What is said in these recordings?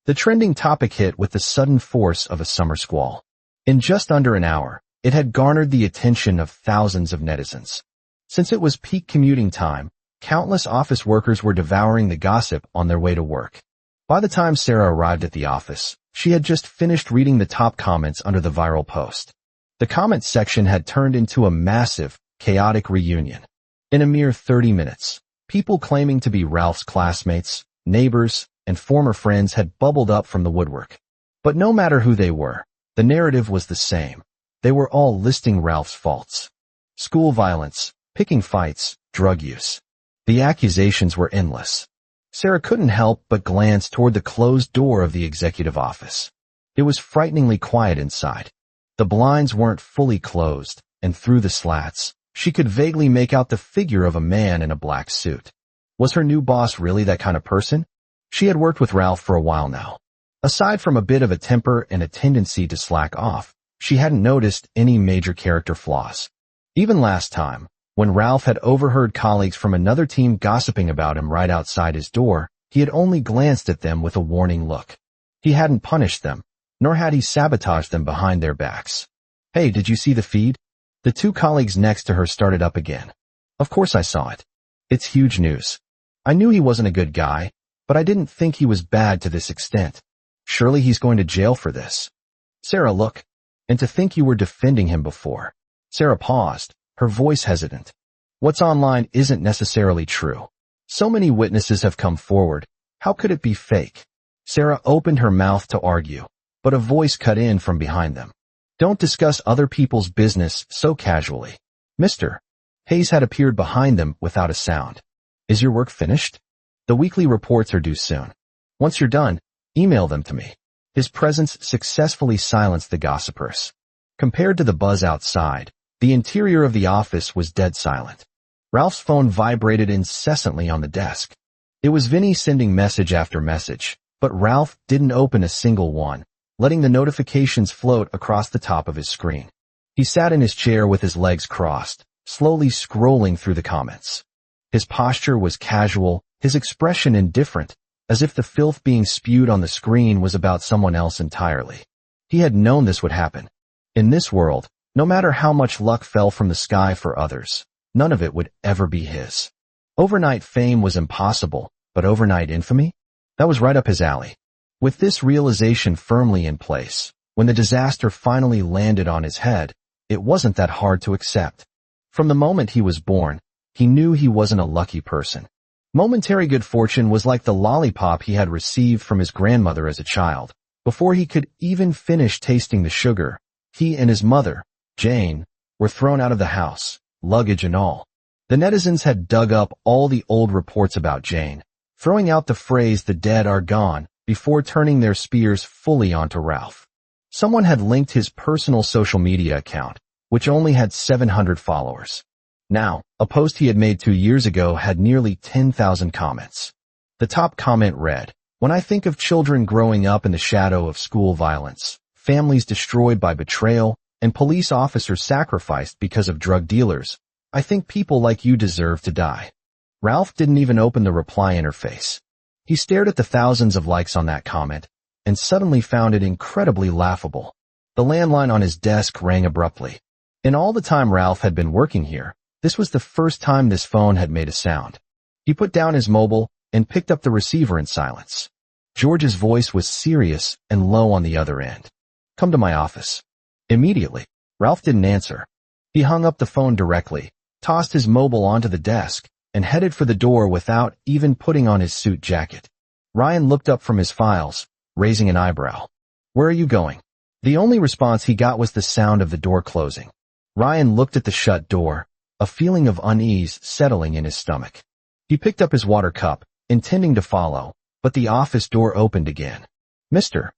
The trending topic hit with the sudden force of a summer squall. In just under an hour, it had garnered the attention of thousands of netizens. Since it was peak commuting time, countless office workers were devouring the gossip on their way to work. By the time Sarah arrived at the office, she had just finished reading the top comments under the viral post. The comments section had turned into a massive, chaotic reunion. In a mere 30 minutes, people claiming to be Ralph's classmates, neighbors, and former friends had bubbled up from the woodwork. But no matter who they were, the narrative was the same. They were all listing Ralph's faults. School violence, picking fights, drug use. The accusations were endless. Sarah couldn't help but glance toward the closed door of the executive office. It was frighteningly quiet inside. The blinds weren't fully closed, and through the slats, she could vaguely make out the figure of a man in a black suit. Was her new boss really that kind of person? She had worked with Ralph for a while now. Aside from a bit of a temper and a tendency to slack off, she hadn't noticed any major character flaws. Even last time, when Ralph had overheard colleagues from another team gossiping about him right outside his door, he had only glanced at them with a warning look. He hadn't punished them, nor had he sabotaged them behind their backs. "Hey, did you see the feed?" The two colleagues next to her started up again. "Of course I saw it. It's huge news. I knew he wasn't a good guy, but I didn't think he was bad to this extent. Surely he's going to jail for this." "Sarah, look. And to think you were defending him before." Sarah paused, her voice hesitant. "What's online isn't necessarily true. So many witnesses have come forward. How could it be fake?" Sarah opened her mouth to argue, but a voice cut in from behind them. "Don't discuss other people's business so casually." Mr. Hayes had appeared behind them without a sound. "Is your work finished? The weekly reports are due soon. Once you're done, email them to me." His presence successfully silenced the gossipers. Compared to the buzz outside, the interior of the office was dead silent. Ralph's phone vibrated incessantly on the desk. It was Vinny sending message after message, but Ralph didn't open a single one, letting the notifications float across the top of his screen. He sat in his chair with his legs crossed, slowly scrolling through the comments. His posture was casual, his expression indifferent, as if the filth being spewed on the screen was about someone else entirely. He had known this would happen. In this world, no matter how much luck fell from the sky for others, none of it would ever be his. Overnight fame was impossible, but overnight infamy? That was right up his alley. With this realization firmly in place, when the disaster finally landed on his head, it wasn't that hard to accept. From the moment he was born, he knew he wasn't a lucky person. Momentary good fortune was like the lollipop he had received from his grandmother as a child. Before he could even finish tasting the sugar, he and his mother, Jane, were thrown out of the house, luggage and all. The netizens had dug up all the old reports about Jane, throwing out the phrase "the dead are gone" before turning their spears fully onto Ralph. Someone had linked his personal social media account, which only had 700 followers. Now, a post he had made 2 years ago had nearly 10,000 comments. The top comment read, "When I think of children growing up in the shadow of school violence, families destroyed by betrayal, and police officers sacrificed because of drug dealers, I think people like you deserve to die." Ralph didn't even open the reply interface. He stared at the thousands of likes on that comment, and suddenly found it incredibly laughable. The landline on his desk rang abruptly. In all the time Ralph had been working here, this was the first time this phone had made a sound. He put down his mobile and picked up the receiver in silence. George's voice was serious and low on the other end. "Come to my office." Immediately, Ralph didn't answer. He hung up the phone directly, tossed his mobile onto the desk, and headed for the door without even putting on his suit jacket. Ryan looked up from his files, raising an eyebrow. "Where are you going?" The only response he got was the sound of the door closing. Ryan looked at the shut door, a feeling of unease settling in his stomach. He picked up his water cup, intending to follow, but the office door opened again. Mr.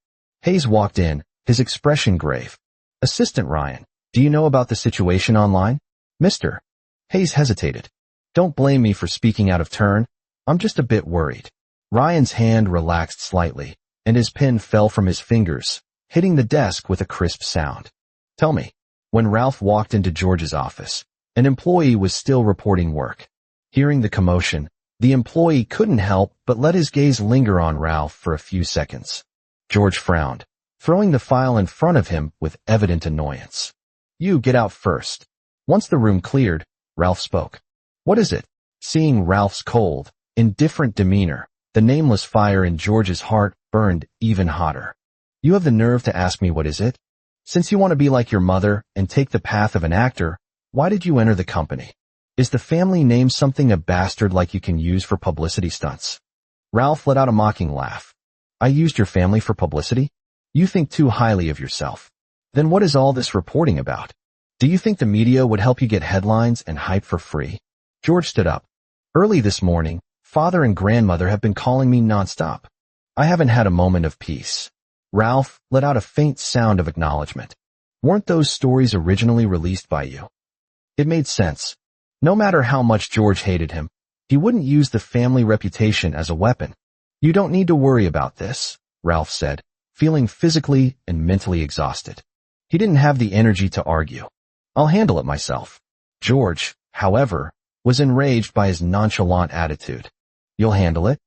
Hayes walked in, his expression grave. "Assistant Ryan, do you know about the situation online?" Mr. Hayes hesitated. "Don't blame me for speaking out of turn. I'm just a bit worried." Ryan's hand relaxed slightly, and his pen fell from his fingers, hitting the desk with a crisp sound. "Tell me." When Ralph walked into George's office, an employee was still reporting work. Hearing the commotion, the employee couldn't help but let his gaze linger on Ralph for a few seconds. George frowned, throwing the file in front of him with evident annoyance. You get out first. Once the room cleared, Ralph spoke. What is it? Seeing Ralph's cold, indifferent demeanor, the nameless fire in George's heart burned even hotter. You have the nerve to ask me what is it? Since you want to be like your mother and take the path of an actor, why did you enter the company? Is the family name something a bastard like you can use for publicity stunts? Ralph let out a mocking laugh. I used your family for publicity? You think too highly of yourself. Then what is all this reporting about? Do you think the media would help you get headlines and hype for free? George stood up. Early this morning, father and grandmother have been calling me nonstop. I haven't had a moment of peace. Ralph let out a faint sound of acknowledgement. Weren't those stories originally released by you? It made sense. No matter how much George hated him, he wouldn't use the family reputation as a weapon. You don't need to worry about this, Ralph said, feeling physically and mentally exhausted. He didn't have the energy to argue. I'll handle it myself. George, however, was enraged by his nonchalant attitude. You'll handle it?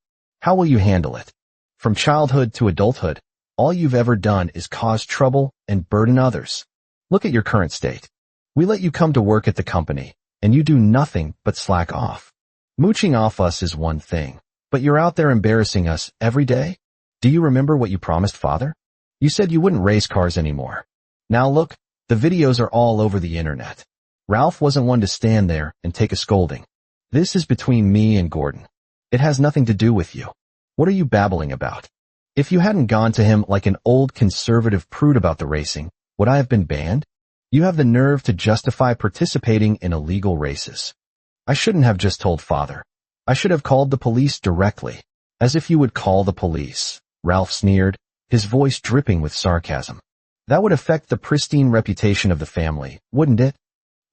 How will you handle it? From childhood to adulthood, all you've ever done is cause trouble and burden others. Look at your current state. We let you come to work at the company, and you do nothing but slack off. Mooching off us is one thing, but you're out there embarrassing us every day? Do you remember what you promised father? You said you wouldn't race cars anymore. Now look, the videos are all over the internet. Ralph wasn't one to stand there and take a scolding. This is between me and Gordon. It has nothing to do with you. What are you babbling about? If you hadn't gone to him like an old conservative prude about the racing, would I have been banned? You have the nerve to justify participating in illegal races. I shouldn't have just told father. I should have called the police directly. As if you would call the police, Ralph sneered, his voice dripping with sarcasm. That would affect the pristine reputation of the family, wouldn't it?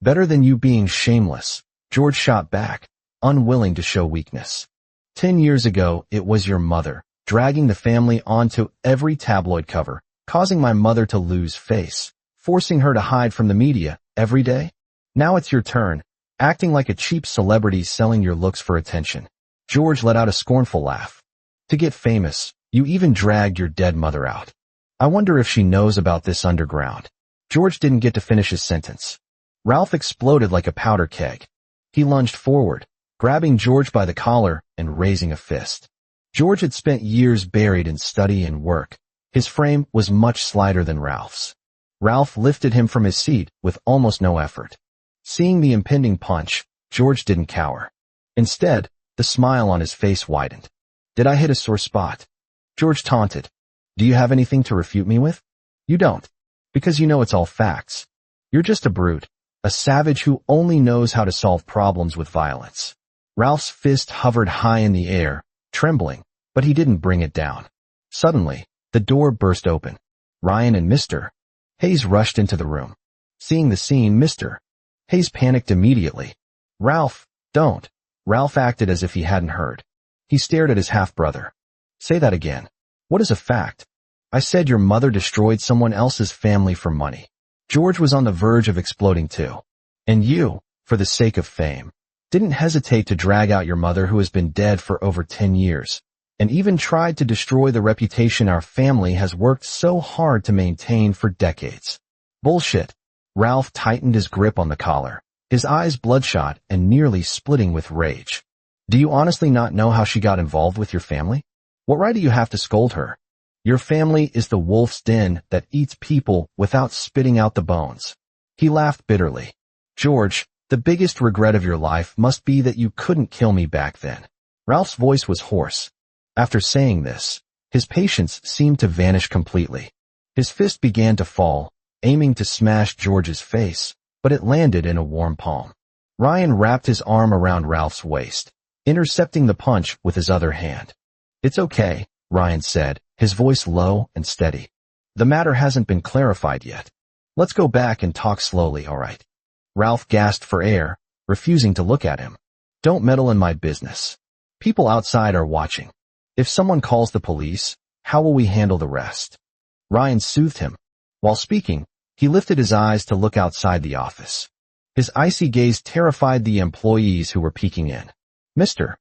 Better than you being shameless, George shot back, unwilling to show weakness. 10 years ago, it was your mother, dragging the family onto every tabloid cover, causing my mother to lose face, forcing her to hide from the media every day. Now it's your turn, acting like a cheap celebrity selling your looks for attention. George let out a scornful laugh. To get famous, you even dragged your dead mother out. I wonder if she knows about this underground. George didn't get to finish his sentence. Ralph exploded like a powder keg. He lunged forward, grabbing George by the collar and raising a fist. George had spent years buried in study and work. His frame was much slighter than Ralph's. Ralph lifted him from his seat with almost no effort. Seeing the impending punch, George didn't cower. Instead, the smile on his face widened. Did I hit a sore spot? George taunted. Do you have anything to refute me with? You don't. Because you know it's all facts. You're just a brute, a savage who only knows how to solve problems with violence. Ralph's fist hovered high in the air, trembling, but he didn't bring it down. Suddenly, the door burst open. Ryan and Mr. Hayes rushed into the room. Seeing the scene, Mr. Hayes panicked immediately. Ralph, don't. Ralph acted as if he hadn't heard. He stared at his half-brother. Say that again. What is a fact? I said your mother destroyed someone else's family for money. George was on the verge of exploding too. And you, for the sake of fame, didn't hesitate to drag out your mother who has been dead for over 10 years, and even tried to destroy the reputation our family has worked so hard to maintain for decades. Bullshit. Ralph tightened his grip on the collar, his eyes bloodshot and nearly splitting with rage. Do you honestly not know how she got involved with your family? What right do you have to scold her? Your family is the wolf's den that eats people without spitting out the bones. He laughed bitterly. George, the biggest regret of your life must be that you couldn't kill me back then. Ralph's voice was hoarse. After saying this, his patience seemed to vanish completely. His fist began to fall, aiming to smash George's face, but it landed in a warm palm. Ryan wrapped his arm around Ralph's waist, intercepting the punch with his other hand. It's okay, Ryan said, his voice low and steady. The matter hasn't been clarified yet. Let's go back and talk slowly, all right? Ralph gasped for air, refusing to look at him. Don't meddle in my business. People outside are watching. If someone calls the police, how will we handle the rest? Ryan soothed him. While speaking, he lifted his eyes to look outside the office. His icy gaze terrified the employees who were peeking in. Mr.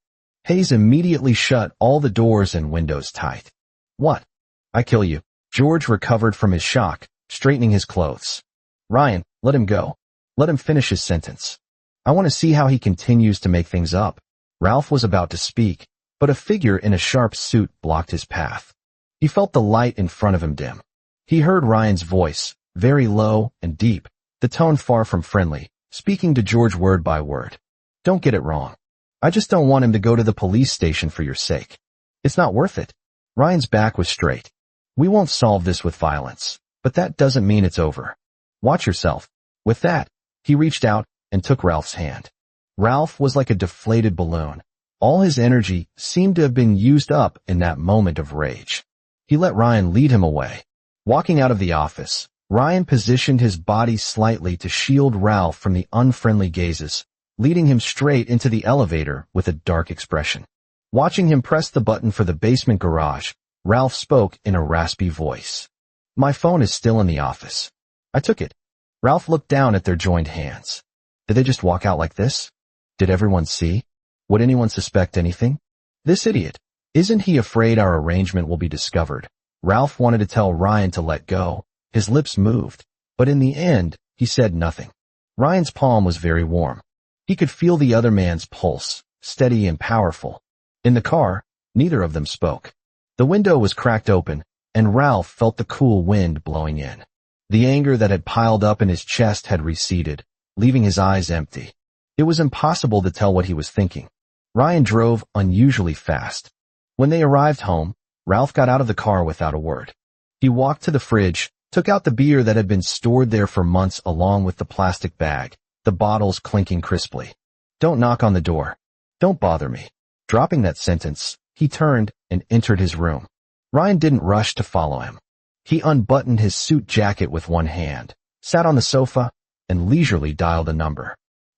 Hayes immediately shut all the doors and windows tight. What? I kill you. George recovered from his shock, straightening his clothes. Ryan, let him go. Let him finish his sentence. I want to see how he continues to make things up. Ralph was about to speak, but a figure in a sharp suit blocked his path. He felt the light in front of him dim. He heard Ryan's voice, very low and deep, the tone far from friendly, speaking to George word by word. Don't get it wrong. I just don't want him to go to the police station for your sake. It's not worth it. Ryan's back was straight. We won't solve this with violence, but that doesn't mean it's over. Watch yourself. With that, he reached out and took Ralph's hand. Ralph was like a deflated balloon. All his energy seemed to have been used up in that moment of rage. He let Ryan lead him away. Walking out of the office, Ryan positioned his body slightly to shield Ralph from the unfriendly gazes, leading him straight into the elevator with a dark expression. Watching him press the button for the basement garage, Ralph spoke in a raspy voice. My phone is still in the office. I took it. Ralph looked down at their joined hands. Did they just walk out like this? Did everyone see? Would anyone suspect anything? This idiot. Isn't he afraid our arrangement will be discovered? Ralph wanted to tell Ryan to let go. His lips moved, but in the end, he said nothing. Ryan's palm was very warm. He could feel the other man's pulse, steady and powerful. In the car, neither of them spoke. The window was cracked open, and Ralph felt the cool wind blowing in. The anger that had piled up in his chest had receded, leaving his eyes empty. It was impossible to tell what he was thinking. Ryan drove unusually fast. When they arrived home, Ralph got out of the car without a word. He walked to the fridge, took out the beer that had been stored there for months along with the plastic bag, the bottles clinking crisply. Don't knock on the door. Don't bother me. Dropping that sentence, he turned and entered his room. Ryan didn't rush to follow him. He unbuttoned his suit jacket with one hand, sat on the sofa, and leisurely dialed a number.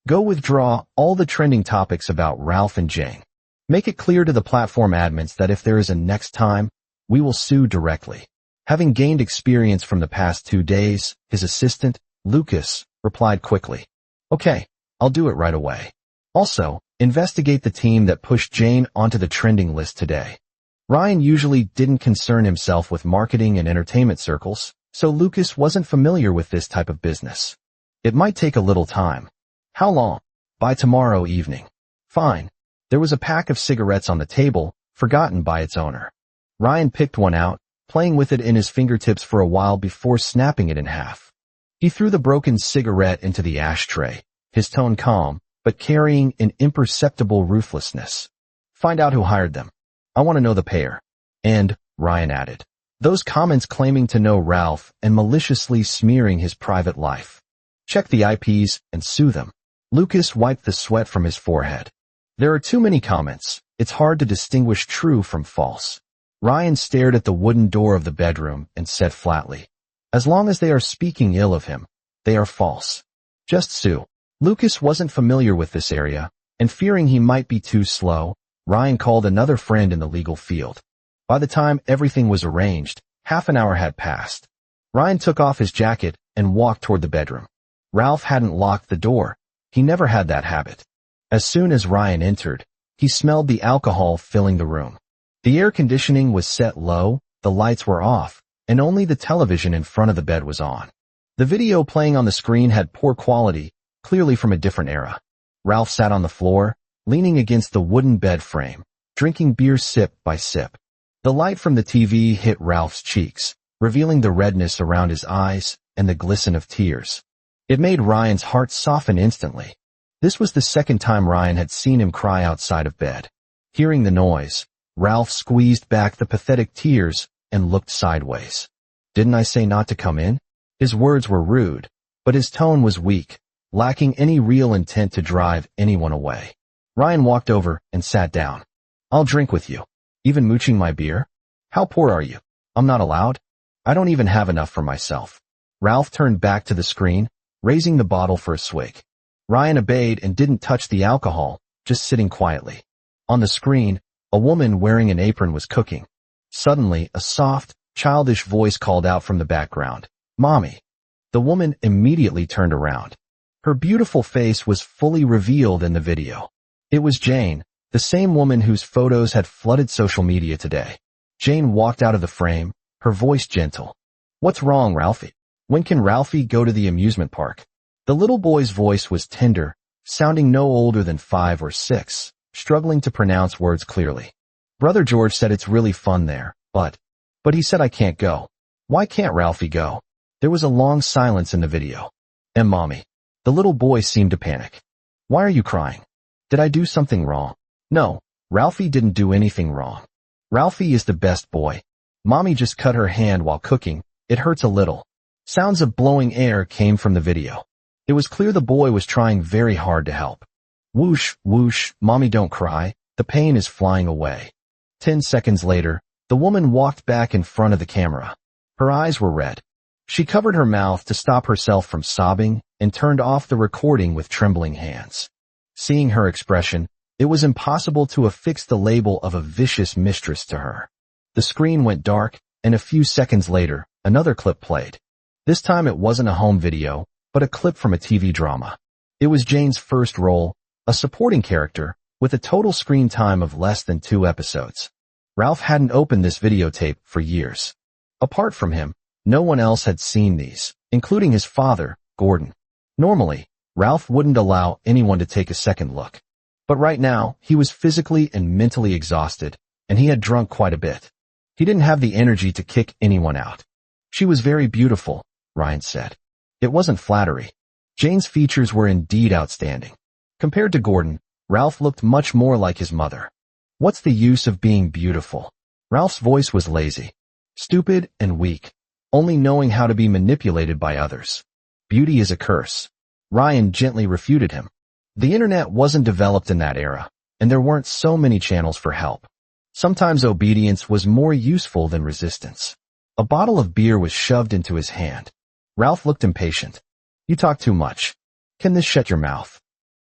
Go withdraw all the trending topics about Ralph and Jane. Make it clear to the platform admins that if there is a next time, we will sue directly. Having gained experience from the past 2 days, his assistant, Lucas, replied quickly. Okay, I'll do it right away. Also, investigate the team that pushed Jane onto the trending list today. Ryan usually didn't concern himself with marketing and entertainment circles, so Lucas wasn't familiar with this type of business. It might take a little time. How long? By tomorrow evening. Fine. There was a pack of cigarettes on the table, forgotten by its owner. Ryan picked one out, playing with it in his fingertips for a while before snapping it in half. He threw the broken cigarette into the ashtray, his tone calm, but carrying an imperceptible ruthlessness. Find out who hired them. I want to know the pair. And, Ryan added, those comments claiming to know Ralph and maliciously smearing his private life. Check the IPs and sue them. Lucas wiped the sweat from his forehead. There are too many comments. It's hard to distinguish true from false. Ryan stared at the wooden door of the bedroom and said flatly, as long as they are speaking ill of him, they are false. Just sue. Lucas wasn't familiar with this area, and fearing he might be too slow, Ryan called another friend in the legal field. By the time everything was arranged, half an hour had passed. Ryan took off his jacket and walked toward the bedroom. Ralph hadn't locked the door. He never had that habit. As soon as Ryan entered, he smelled the alcohol filling the room. The air conditioning was set low, the lights were off, and only the television in front of the bed was on. The video playing on the screen had poor quality, clearly from a different era. Ralph sat on the floor, leaning against the wooden bed frame, drinking beer sip by sip. The light from the TV hit Ralph's cheeks, revealing the redness around his eyes and the glisten of tears. It made Ryan's heart soften instantly. This was the second time Ryan had seen him cry outside of bed. Hearing the noise, Ralph squeezed back the pathetic tears and looked sideways. Didn't I say not to come in? His words were rude, but his tone was weak, lacking any real intent to drive anyone away. Ryan walked over and sat down. I'll drink with you. Even mooching my beer? How poor are you? I'm not allowed? I don't even have enough for myself. Ralph turned back to the screen, raising the bottle for a swig. Ryan obeyed and didn't touch the alcohol, just sitting quietly. On the screen, a woman wearing an apron was cooking. Suddenly, a soft, childish voice called out from the background, Mommy. The woman immediately turned around. Her beautiful face was fully revealed in the video. It was Jane, the same woman whose photos had flooded social media today. Jane walked out of the frame, her voice gentle. "What's wrong, Ralphie? When can Ralphie go to the amusement park?" The little boy's voice was tender, sounding no older than 5 or 6, struggling to pronounce words clearly. "Brother George said it's really fun there, but he said I can't go." "Why can't Ralphie go?" There was a long silence in the video. Mommy." The little boy seemed to panic. "Why are you crying? Did I do something wrong?" "No, Ralphie didn't do anything wrong. Ralphie is the best boy. Mommy just cut her hand while cooking. It hurts a little." Sounds of blowing air came from the video. It was clear the boy was trying very hard to help. Whoosh, whoosh, "Mommy, don't cry. The pain is flying away." 10 seconds later, the woman walked back in front of the camera. Her eyes were red. She covered her mouth to stop herself from sobbing and turned off the recording with trembling hands. Seeing her expression, it was impossible to affix the label of a vicious mistress to her. The screen went dark, and a few seconds later, another clip played. This time it wasn't a home video, but a clip from a TV drama. It was Jane's first role, a supporting character, with a total screen time of less than 2 episodes. Ralph hadn't opened this videotape for years. Apart from him, no one else had seen these, including his father, Gordon. Normally, Ralph wouldn't allow anyone to take a second look. But right now, he was physically and mentally exhausted, and he had drunk quite a bit. He didn't have the energy to kick anyone out. "She was very beautiful," Ryan said. It wasn't flattery. Jane's features were indeed outstanding. Compared to Gordon, Ralph looked much more like his mother. "What's the use of being beautiful?" Ralph's voice was lazy, stupid, and weak, only knowing how to be manipulated by others. "Beauty is a curse." Ryan gently refuted him. The internet wasn't developed in that era, and there weren't so many channels for help. Sometimes obedience was more useful than resistance. A bottle of beer was shoved into his hand. Ralph looked impatient. "You talk too much. Can this shut your mouth?"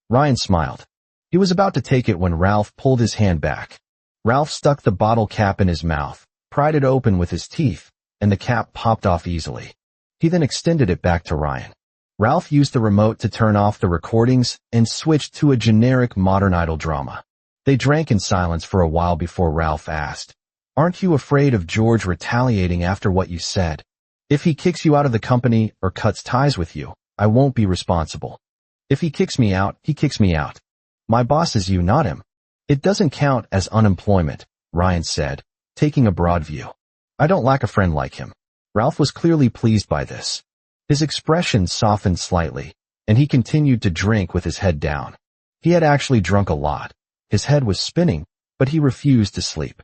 Ryan smiled. He was about to take it when Ralph pulled his hand back. Ralph stuck the bottle cap in his mouth, pried it open with his teeth, and the cap popped off easily. He then extended it back to Ryan. Ralph used the remote to turn off the recordings and switched to a generic modern idol drama. They drank in silence for a while before Ralph asked, "Aren't you afraid of George retaliating after what you said? If he kicks you out of the company or cuts ties with you, I won't be responsible. If he kicks me out, he kicks me out. My boss is you, not him." "It doesn't count as unemployment," Ryan said, taking a broad view. "I don't lack a friend like him." Ralph was clearly pleased by this. His expression softened slightly, and he continued to drink with his head down. He had actually drunk a lot. His head was spinning, but he refused to sleep.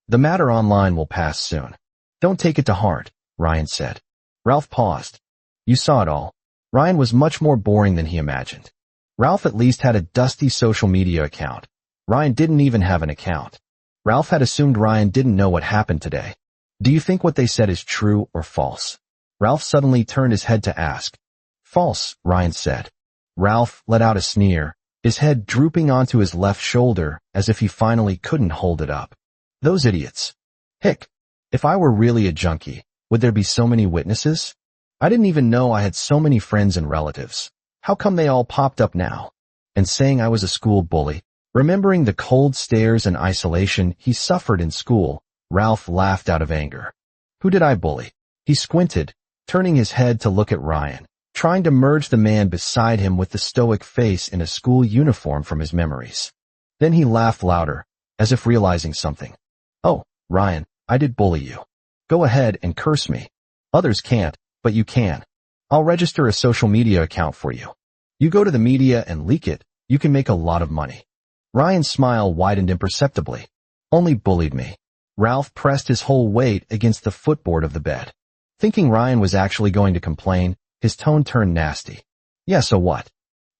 "The matter online will pass soon. Don't take it to heart," Ryan said. Ralph paused. "You saw it all." Ryan was much more boring than he imagined. Ralph at least had a dusty social media account. Ryan didn't even have an account. Ralph had assumed Ryan didn't know what happened today. "Do you think what they said is true or false?" Ralph suddenly turned his head to ask. "False," Ryan said. Ralph let out a sneer, his head drooping onto his left shoulder as if he finally couldn't hold it up. "Those idiots. Hick, if I were really a junkie, would there be so many witnesses? I didn't even know I had so many friends and relatives. How come they all popped up now?" And saying I was a school bully, remembering the cold stares and isolation he suffered in school, Ralph laughed out of anger. "Who did I bully?" He squinted, turning his head to look at Ryan, trying to merge the man beside him with the stoic face in a school uniform from his memories. Then he laughed louder, as if realizing something. "Oh, Ryan, I did bully you. Go ahead and curse me. Others can't, but you can. I'll register a social media account for you. You go to the media and leak it, you can make a lot of money." Ryan's smile widened imperceptibly. "Only bullied me." Ralph pressed his whole weight against the footboard of the bed. Thinking Ryan was actually going to complain, his tone turned nasty. "Yeah, so what?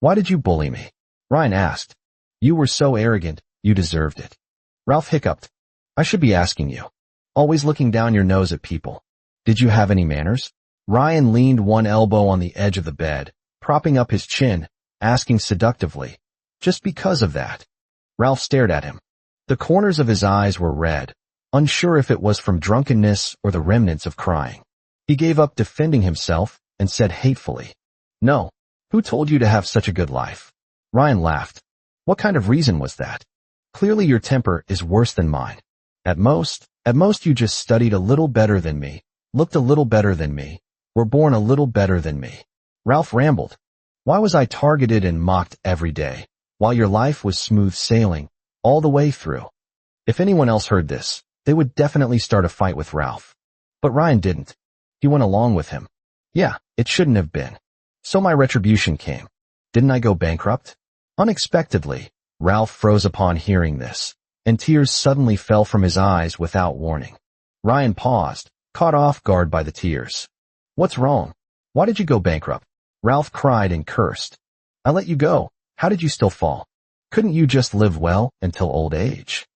Why did you bully me?" Ryan asked. "You were so arrogant, you deserved it." Ralph hiccuped. "I should be asking you. Always looking down your nose at people. Did you have any manners?" Ryan leaned one elbow on the edge of the bed, propping up his chin, asking seductively, "Just because of that?" Ralph stared at him. The corners of his eyes were red, unsure if it was from drunkenness or the remnants of crying. He gave up defending himself and said hatefully, "No. Who told you to have such a good life?" Ryan laughed. "What kind of reason was that? Clearly your temper is worse than mine. At most you just studied a little better than me looked a little better than me, were born a little better than me. Ralph rambled. Why was I targeted and mocked every day, while your life was smooth sailing, all the way through? If anyone else heard this, they would definitely start a fight with Ralph. But Ryan didn't. He went along with him. Yeah, it shouldn't have been. So my retribution came. Didn't I go bankrupt? Unexpectedly, Ralph froze upon hearing this, and tears suddenly fell from his eyes without warning. Ryan paused, caught off guard by the tears. What's wrong? Why did you go bankrupt? Ralph cried and cursed. I let you go. How did you still fall? Couldn't you just live well until old age?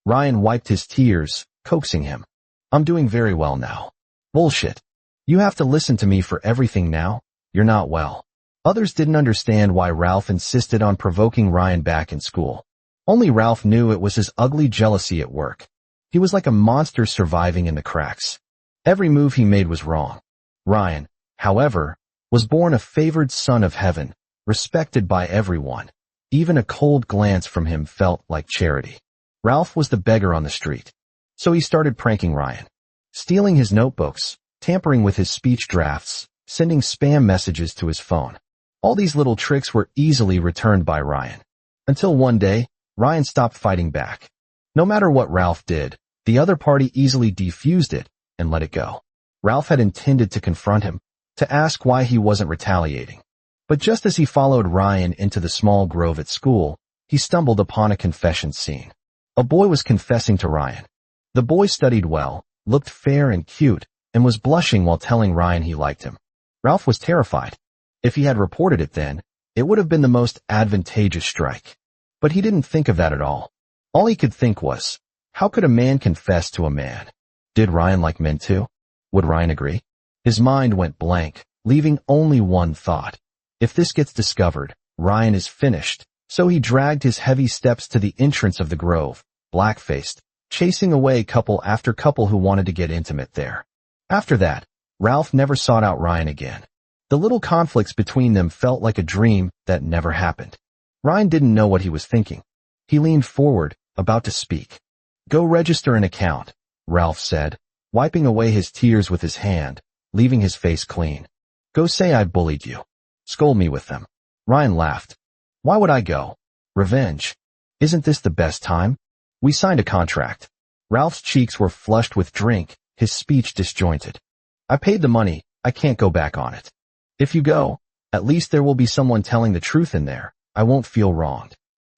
Ryan wiped his tears, coaxing him. I'm doing very well now. Bullshit. You have to listen to me for everything now. You're not well. Others didn't understand why Ralph insisted on provoking Ryan back in school. Only Ralph knew it was his ugly jealousy at work. He was like a monster surviving in the cracks. Every move he made was wrong. Ryan, however, was born a favored son of heaven, respected by everyone. Even a cold glance from him felt like charity. Ralph was the beggar on the street. So he started pranking Ryan. Stealing his notebooks, tampering with his speech drafts, sending spam messages to his phone. All these little tricks were easily returned by Ryan. Until one day, Ryan stopped fighting back. No matter what Ralph did, the other party easily defused it and let it go. Ralph had intended to confront him, to ask why he wasn't retaliating. But just as he followed Ryan into the small grove at school, he stumbled upon a confession scene. A boy was confessing to Ryan. The boy studied well, looked fair and cute, and was blushing while telling Ryan he liked him. Ralph was terrified. If he had reported it then, it would have been the most advantageous strike. But he didn't think of that at all. All he could think was, how could a man confess to a man? Did Ryan like men too? Would Ryan agree? His mind went blank, leaving only one thought. If this gets discovered, Ryan is finished. So he dragged his heavy steps to the entrance of the grove, black-faced, chasing away couple after couple who wanted to get intimate there. After that, Ralph never sought out Ryan again. The little conflicts between them felt like a dream that never happened. Ryan didn't know what he was thinking. He leaned forward, about to speak. Go register an account, Ralph said, wiping away his tears with his hand, leaving his face clean. Go say I bullied you. Scold me with them. Ryan laughed. Why would I go? Revenge. Isn't this the best time? We signed a contract. Ralph's cheeks were flushed with drink, his speech disjointed. I paid the money, I can't go back on it. If you go, at least there will be someone telling the truth in there. I won't feel wronged.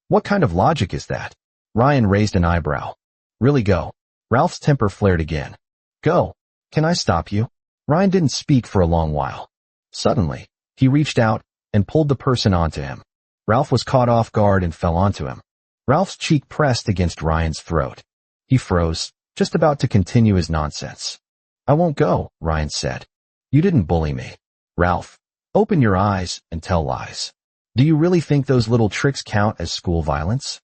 What kind of logic is that? Ryan raised an eyebrow. Really go. Ralph's temper flared again. Go. Can I stop you? Ryan didn't speak for a long while. Suddenly, he reached out and pulled the person onto him. Ralph was caught off guard and fell onto him. Ralph's cheek pressed against Ryan's throat. He froze, just about to continue his nonsense. I won't go, Ryan said. You didn't bully me. Ralph, open your eyes and tell lies. Do you really think those little tricks count as school violence?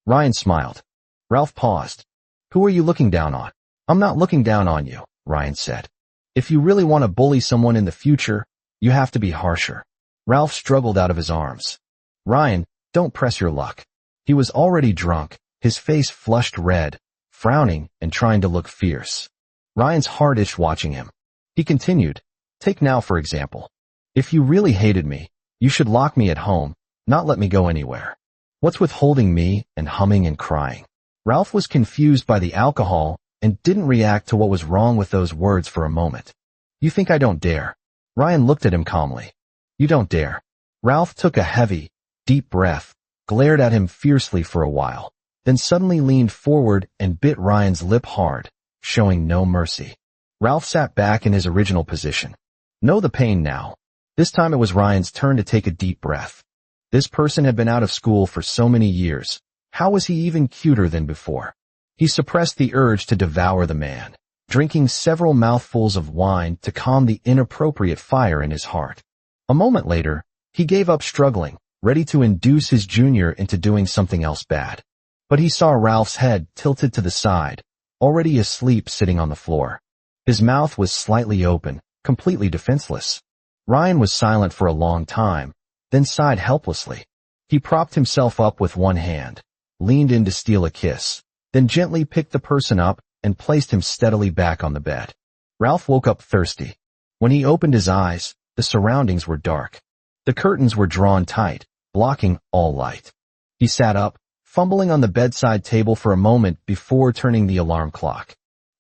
Ryan smiled. Ralph paused. Who are you looking down on? I'm not looking down on you, Ryan said. If you really want to bully someone in the future, you have to be harsher. Ralph struggled out of his arms. Ryan, don't press your luck. He was already drunk, his face flushed red, frowning and trying to look fierce. Ryan's heart itched watching him. He continued, take now for example. If you really hated me, you should lock me at home, not let me go anywhere. What's with holding me and humming and crying? Ralph was confused by the alcohol and didn't react to what was wrong with those words for a moment. You think I don't dare? Ryan looked at him calmly. You don't dare. Ralph took a heavy, deep breath, glared at him fiercely for a while, then suddenly leaned forward and bit Ryan's lip hard, showing no mercy. Ralph sat back in his original position. Know the pain now. This time it was Ryan's turn to take a deep breath. This person had been out of school for so many years. How was he even cuter than before? He suppressed the urge to devour the man, drinking several mouthfuls of wine to calm the inappropriate fire in his heart. A moment later, he gave up struggling, ready to induce his junior into doing something else bad. But he saw Ralph's head tilted to the side, already asleep sitting on the floor. His mouth was slightly open, completely defenseless. Ryan was silent for a long time, then sighed helplessly. He propped himself up with one hand, leaned in to steal a kiss, then gently picked the person up and placed him steadily back on the bed. Ralph woke up thirsty. When he opened his eyes, the surroundings were dark. The curtains were drawn tight, blocking all light. He sat up, fumbling on the bedside table for a moment before turning the alarm clock.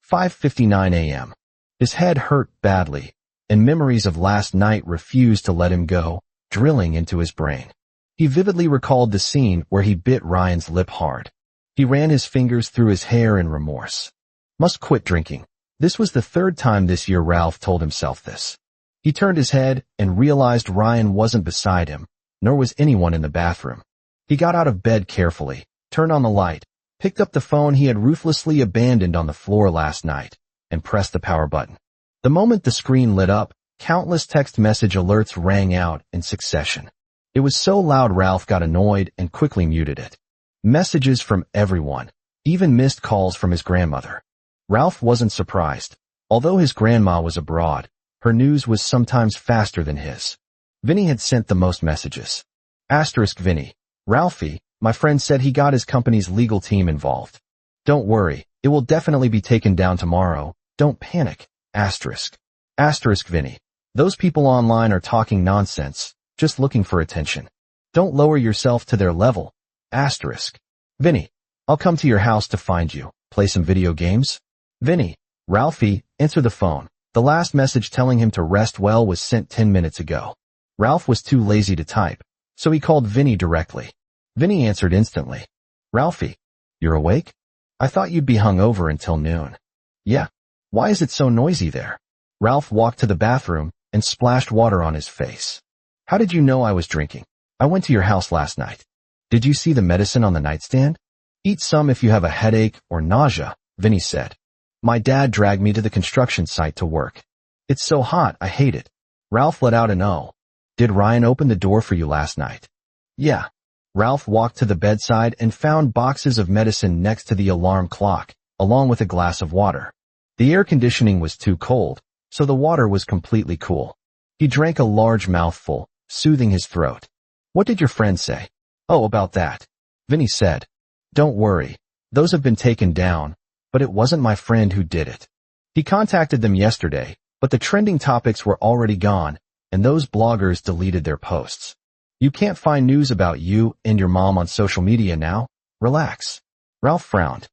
5:59 a.m. His head hurt badly, and memories of last night refused to let him go, drilling into his brain. He vividly recalled the scene where he bit Ryan's lip hard. He ran his fingers through his hair in remorse. Must quit drinking. This was the third time this year Ralph told himself this. He turned his head and realized Ryan wasn't beside him, nor was anyone in the bathroom. He got out of bed carefully, turned on the light, picked up the phone he had ruthlessly abandoned on the floor last night, and pressed the power button. The moment the screen lit up, countless text message alerts rang out in succession. It was so loud Ralph got annoyed and quickly muted it. Messages from everyone, even missed calls from his grandmother. Ralph wasn't surprised. Although his grandma was abroad, her news was sometimes faster than his. Vinny had sent the most messages. Asterisk Vinny. Ralphie, my friend said he got his company's legal team involved. Don't worry, it will definitely be taken down tomorrow. Don't panic. Asterisk. Asterisk Vinny. Those people online are talking nonsense, just looking for attention. Don't lower yourself to their level. Asterisk. Vinny. I'll come to your house to find you. Play some video games? Vinny. Ralphie, answer the phone. The last message telling him to rest well was sent 10 minutes ago. Ralph was too lazy to type, so he called Vinny directly. Vinny answered instantly. Ralphie. You're awake? I thought you'd be hungover until noon. Yeah. Why is it so noisy there? Ralph walked to the bathroom and splashed water on his face. How did you know I was drinking? I went to your house last night. Did you see the medicine on the nightstand? Eat some if you have a headache or nausea, Vinny said. My dad dragged me to the construction site to work. It's so hot, I hate it. Ralph let out an oh. Did Ryan open the door for you last night? Yeah. Ralph walked to the bedside and found boxes of medicine next to the alarm clock, along with a glass of water. The air conditioning was too cold, so the water was completely cool. He drank a large mouthful, soothing his throat. What did your friend say? Oh, about that. Vinny said. Don't worry. Those have been taken down, but it wasn't my friend who did it. He contacted them yesterday, but the trending topics were already gone, and those bloggers deleted their posts. You can't find news about you and your mom on social media now. Relax. Ralph frowned.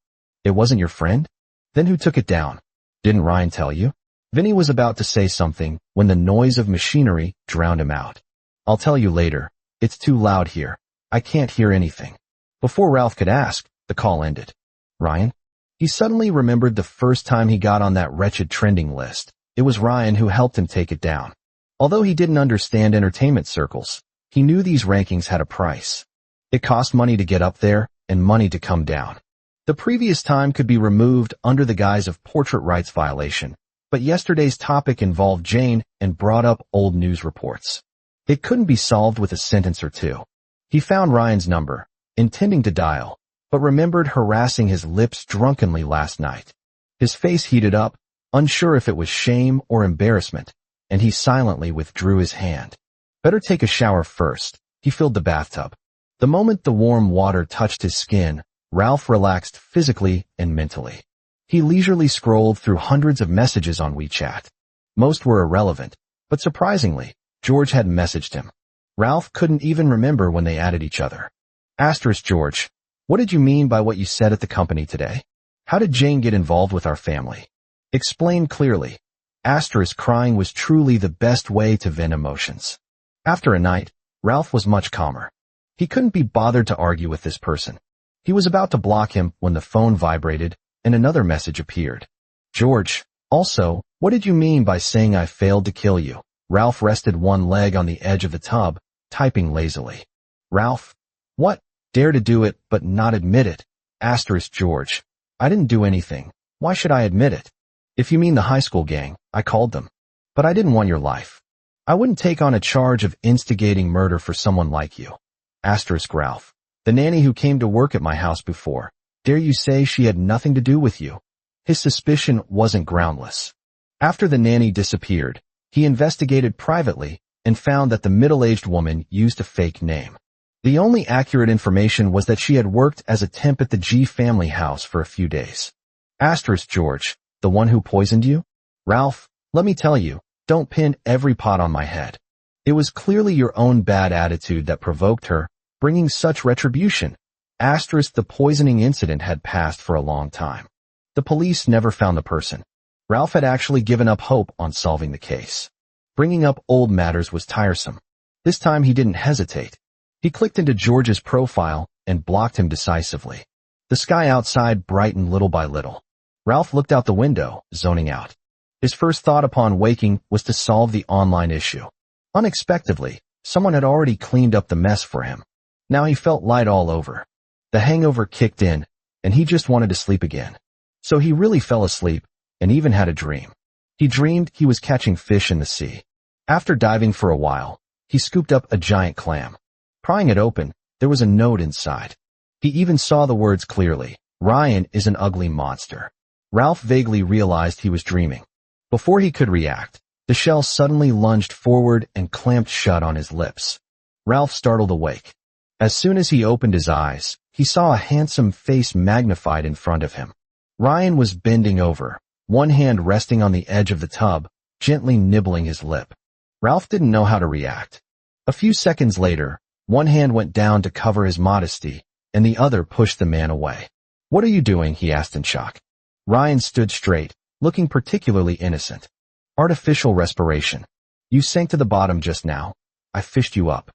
It wasn't your friend? Then who took it down? Didn't Ryan tell you? Vinny was about to say something when the noise of machinery drowned him out. I'll tell you later. It's too loud here. I can't hear anything. Before Ralph could ask, the call ended. Ryan? He suddenly remembered the first time he got on that wretched trending list. It was Ryan who helped him take it down. Although he didn't understand entertainment circles, he knew these rankings had a price. It cost money to get up there and money to come down. The previous time could be removed under the guise of portrait rights violation, but yesterday's topic involved Jane and brought up old news reports. It couldn't be solved with a sentence or two. He found Ryan's number, intending to dial, but remembered harassing his lips drunkenly last night. His face heated up, unsure if it was shame or embarrassment, and he silently withdrew his hand. Better take a shower first. He filled the bathtub. The moment the warm water touched his skin, Ralph relaxed physically and mentally. He leisurely scrolled through hundreds of messages on WeChat. Most were irrelevant, but surprisingly, George had messaged him. Ralph couldn't even remember when they added each other. Asterisk George, what did you mean by what you said at the company today? How did Jane get involved with our family? Explain clearly. Asterisk crying was truly the best way to vent emotions. After a night, Ralph was much calmer. He couldn't be bothered to argue with this person. He was about to block him when the phone vibrated and another message appeared. George, also, what did you mean by saying I failed to kill you? Ralph rested one leg on the edge of the tub, typing lazily. Ralph, what? Dare to do it but not admit it. Asterisk George, I didn't do anything. Why should I admit it? If you mean the high school gang, I called them. But I didn't want your life. I wouldn't take on a charge of instigating murder for someone like you. Asterisk Ralph, the nanny who came to work at my house before. Dare you say she had nothing to do with you? His suspicion wasn't groundless. After the nanny disappeared, he investigated privately and found that the middle-aged woman used a fake name. The only accurate information was that she had worked as a temp at the G family house for a few days. Asterisk George, the one who poisoned you? Ralph, let me tell you, don't pin every pot on my head. It was clearly your own bad attitude that provoked her, bringing such retribution. Asterisk, the poisoning incident had passed for a long time. The police never found the person. Ralph had actually given up hope on solving the case. Bringing up old matters was tiresome. This time he didn't hesitate. He clicked into George's profile and blocked him decisively. The sky outside brightened little by little. Ralph looked out the window, zoning out. His first thought upon waking was to solve the online issue. Unexpectedly, someone had already cleaned up the mess for him. Now he felt light all over. The hangover kicked in, and he just wanted to sleep again. So he really fell asleep, and even had a dream. He dreamed he was catching fish in the sea. After diving for a while, he scooped up a giant clam. Prying it open, there was a note inside. He even saw the words clearly. Ryan is an ugly monster. Ralph vaguely realized he was dreaming. Before he could react, the shell suddenly lunged forward and clamped shut on his lips. Ralph startled awake. As soon as he opened his eyes, he saw a handsome face magnified in front of him. Ryan was bending over, one hand resting on the edge of the tub, gently nibbling his lip. Ralph didn't know how to react. A few seconds later, one hand went down to cover his modesty, and the other pushed the man away. "What are you doing?" he asked in shock. Ryan stood straight, looking particularly innocent. "Artificial respiration. You sank to the bottom just now. I fished you up."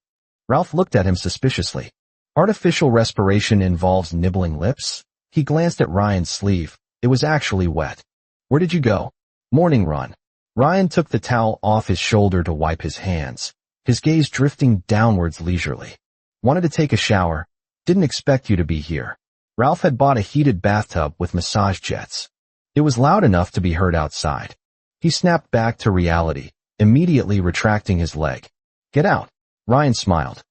Ralph looked at him suspiciously. Artificial respiration involves nibbling lips? He glanced at Ryan's sleeve. It was actually wet. "Where did you go?" "Morning run." Ryan took the towel off his shoulder to wipe his hands, his gaze drifting downwards leisurely. "Wanted to take a shower. Didn't expect you to be here." Ralph had bought a heated bathtub with massage jets. It was loud enough to be heard outside. He snapped back to reality, immediately retracting his leg. "Get out." Ryan smiled.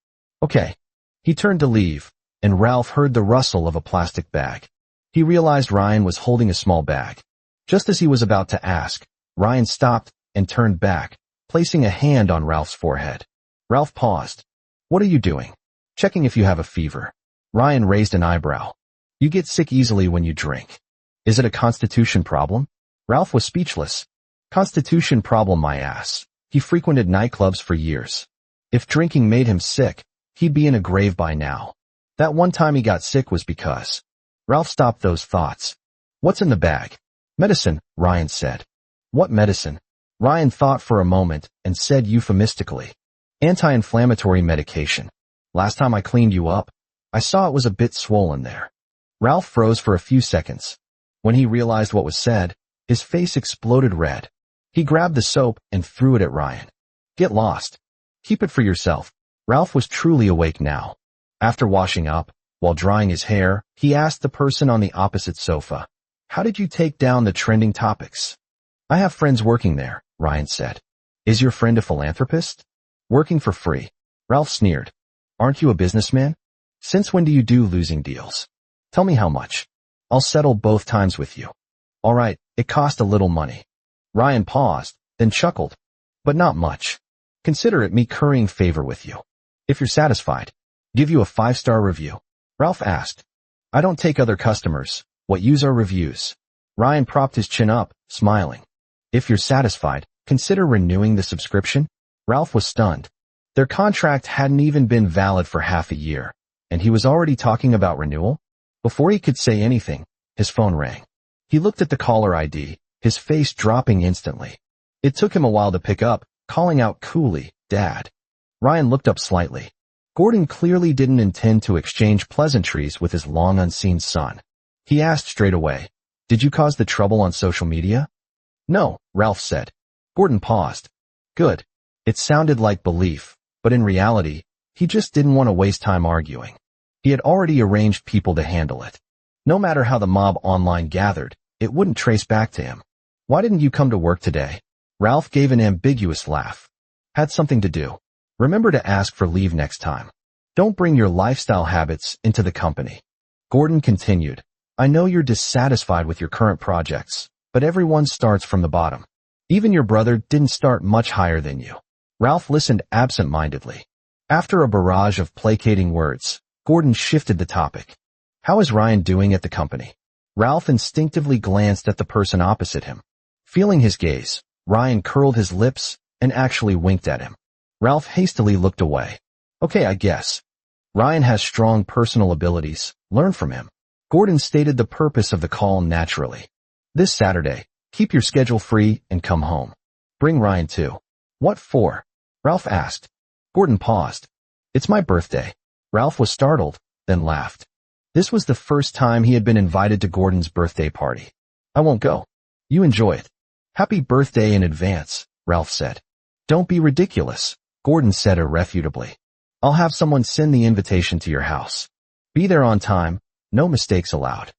"Okay." He turned to leave, and Ralph heard the rustle of a plastic bag. He realized Ryan was holding a small bag. Just as he was about to ask, Ryan stopped and turned back, placing a hand on Ralph's forehead. Ralph paused. "What are you doing?" "Checking if you have a fever." Ryan raised an eyebrow. "You get sick easily when you drink. Is it a constitution problem?" Ralph was speechless. Constitution problem, my ass. He frequented nightclubs for years. If drinking made him sick, he'd be in a grave by now. That one time he got sick was because. Ralph stopped those thoughts. "What's in the bag?" "Medicine," Ryan said. "What medicine?" Ryan thought for a moment and said euphemistically. "Anti-inflammatory medication. Last time I cleaned you up, I saw it was a bit swollen there." Ralph froze for a few seconds. When he realized what was said, his face exploded red. He grabbed the soap and threw it at Ryan. "Get lost. Keep it for yourself." Ralph was truly awake now. After washing up, while drying his hair, he asked the person on the opposite sofa, "How did you take down the trending topics?" "I have friends working there," Ryan said. "Is your friend a philanthropist?" "Working for free." Ralph sneered. "Aren't you a businessman? Since when do you do losing deals? Tell me how much. I'll settle both times with you." "All right, it cost a little money." Ryan paused, then chuckled. "But not much. Consider it me currying favor with you. If you're satisfied, give you a 5-star review." Ralph asked. "I don't take other customers. What use are reviews?" Ryan propped his chin up, smiling. "If you're satisfied, consider renewing the subscription." Ralph was stunned. Their contract hadn't even been valid for half a year, and he was already talking about renewal? Before he could say anything, his phone rang. He looked at the caller ID, his face dropping instantly. It took him a while to pick up, calling out coolly, "Dad." Ryan looked up slightly. Gordon clearly didn't intend to exchange pleasantries with his long-unseen son. He asked straight away, "Did you cause the trouble on social media?" "No," Ralph said. Gordon paused. "Good." It sounded like belief, but in reality, he just didn't want to waste time arguing. He had already arranged people to handle it. No matter how the mob online gathered, it wouldn't trace back to him. "Why didn't you come to work today?" Ralph gave an ambiguous laugh. "Had something to do. Remember to ask for leave next time. Don't bring your lifestyle habits into the company." Gordon continued, "I know you're dissatisfied with your current projects, but everyone starts from the bottom. Even your brother didn't start much higher than you." Ralph listened absent-mindedly. After a barrage of placating words, Gordon shifted the topic. "How is Ryan doing at the company?" Ralph instinctively glanced at the person opposite him. Feeling his gaze, Ryan curled his lips and actually winked at him. Ralph hastily looked away. Okay, I guess. Ryan has strong personal abilities. Learn from him. Gordon stated the purpose of the call naturally. This Saturday, keep your schedule free and come home. Bring Ryan too. What for? Ralph asked. Gordon paused. It's my birthday. Ralph was startled, then laughed. This was the first time he had been invited to Gordon's birthday party. I won't go. You enjoy it. Happy birthday in advance, Ralph said. Don't be ridiculous, Gordon said irrefutably. I'll have someone send the invitation to your house. Be there on time, no mistakes allowed.